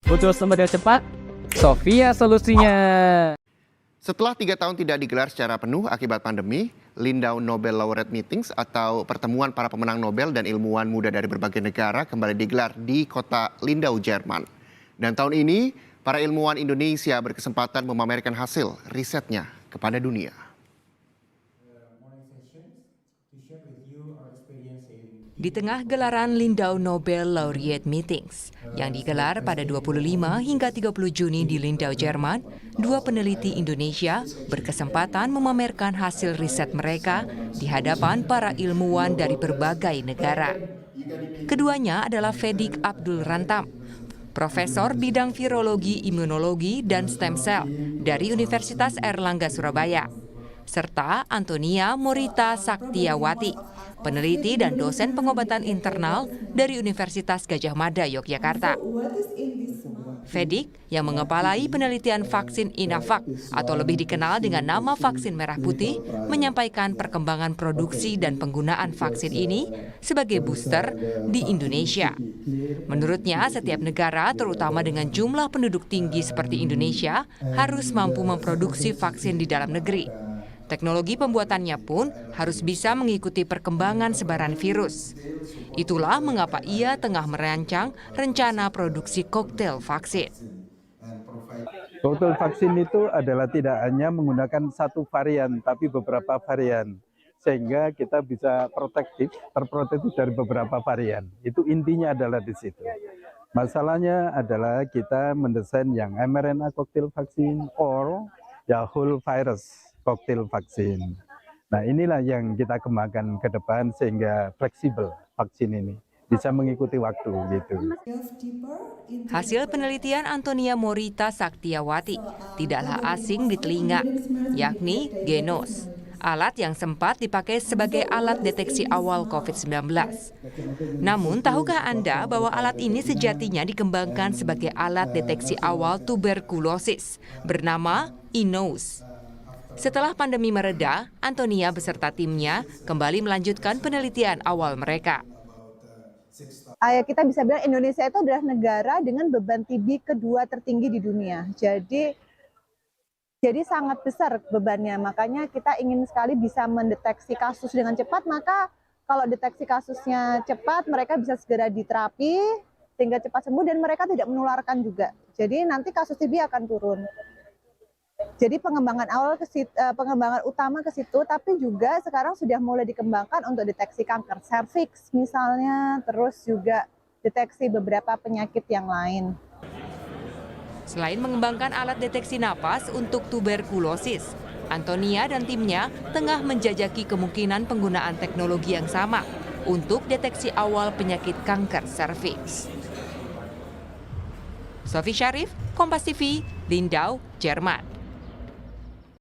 Butuh sumber yang cepat? Sofia solusinya. Setelah 3 tahun tidak digelar secara penuh akibat pandemi, Lindau Nobel Laureate Meetings atau pertemuan para pemenang Nobel dan ilmuwan muda dari berbagai negara kembali digelar di kota Lindau, Jerman. Dan tahun ini, para ilmuwan Indonesia berkesempatan memamerkan hasil risetnya kepada dunia. Di tengah gelaran Lindau Nobel Laureate Meetings yang digelar pada 25 hingga 30 Juni di Lindau, Jerman, dua peneliti Indonesia berkesempatan memamerkan hasil riset mereka di hadapan para ilmuwan dari berbagai negara. Keduanya adalah Fedik Abdul Rantam, Profesor bidang virologi, imunologi, dan stem cell dari Universitas Airlangga Surabaya, serta Antonia Morita Saktiawati, peneliti dan dosen pengobatan internal dari Universitas Gadjah Mada, Yogyakarta. Fedik, yang mengepalai penelitian vaksin Inavac atau lebih dikenal dengan nama vaksin merah putih, menyampaikan perkembangan produksi dan penggunaan vaksin ini sebagai booster di Indonesia. Menurutnya, setiap negara, terutama dengan jumlah penduduk tinggi seperti Indonesia, harus mampu memproduksi vaksin di dalam negeri. Teknologi pembuatannya pun harus bisa mengikuti perkembangan sebaran virus. Itulah mengapa ia tengah merancang rencana produksi koktail vaksin. Koktail vaksin itu adalah tidak hanya menggunakan satu varian, tapi beberapa varian. Sehingga kita bisa terprotektif dari beberapa varian. Itu intinya adalah di situ. Masalahnya adalah kita mendesain yang mRNA koktail vaksin or ya whole virus koktail vaksin. Nah, inilah yang kita kembangkan ke depan sehingga fleksibel vaksin ini bisa mengikuti waktu gitu. Hasil penelitian Antonia Morita Saktiawati tidaklah asing di telinga, yakni Genos, alat yang sempat dipakai sebagai alat deteksi awal COVID-19. Namun, tahukah Anda bahwa alat ini sejatinya dikembangkan sebagai alat deteksi awal tuberkulosis bernama Inos. Setelah pandemi mereda, Antonia beserta timnya kembali melanjutkan penelitian awal mereka. Kita bisa bilang Indonesia itu adalah negara dengan beban TB kedua tertinggi di dunia. Jadi sangat besar bebannya. Makanya kita ingin sekali bisa mendeteksi kasus dengan cepat. Maka kalau deteksi kasusnya cepat, mereka bisa segera diterapi sehingga cepat sembuh dan mereka tidak menularkan juga. Jadi nanti kasus TB akan turun. Jadi pengembangan utama ke situ, tapi juga sekarang sudah mulai dikembangkan untuk deteksi kanker serviks misalnya, terus juga deteksi beberapa penyakit yang lain. Selain mengembangkan alat deteksi napas untuk tuberkulosis, Antonia dan timnya tengah menjajaki kemungkinan penggunaan teknologi yang sama untuk deteksi awal penyakit kanker serviks. Sofi Syarif, Kompas TV, Lindau, Jerman.